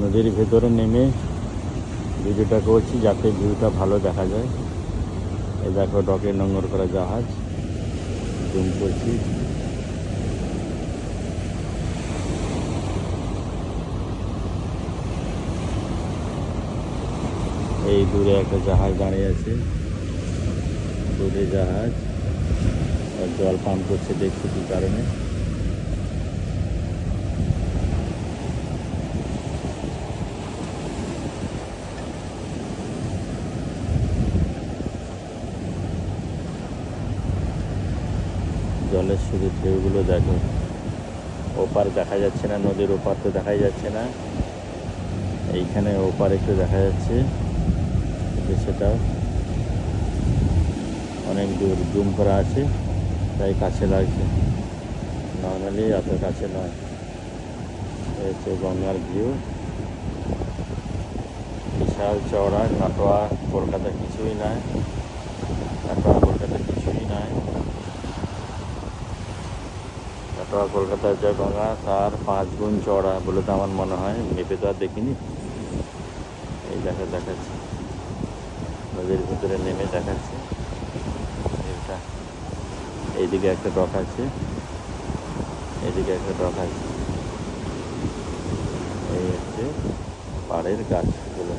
নদীর ভেতরে নেমে ভিডিওটা করছি যাতে ভিউটা ভালো দেখা যায়। এই দেখো ডকে নোঙর করা জাহাজ, জুম করছি। এই দূরে একটা জাহাজ দাঁড়িয়ে আছে, দূরে জাহাজ, আর জল পান করছে, দেখছি কি কারণে। জলের শুধু ঢেউগুলো দেখো, ওপার দেখা যাচ্ছে না, নদীর ওপার তো দেখাই যাচ্ছে না। এইখানে ওপার একটু দেখা যাচ্ছে, সেটাও অনেক দূর জুম করা আছে, তাই কাছে লাগছে, নর্মালি এত কাছে নয়। এই হচ্ছে গঙ্গার ভিউ, বিশাল চওড়া। কাটোয়া কলকাতা কিছুই নয়, কাটোয়া কলকাতা কিছুই নয়। কাটোয়া কলকাতার যে গঙ্গা তার 5 গুণ চওড়া বলে তো আমার মনে হয়, মেপে তো আর দেখিনি। এই দেখাচ্ছে, নদীর ভিতরে নেমে দেখাচ্ছে। এইদিকে একটা ডক আছে, এইদিকে একটা ডক আছে। এই হচ্ছে পাড়ের গাছগুলো।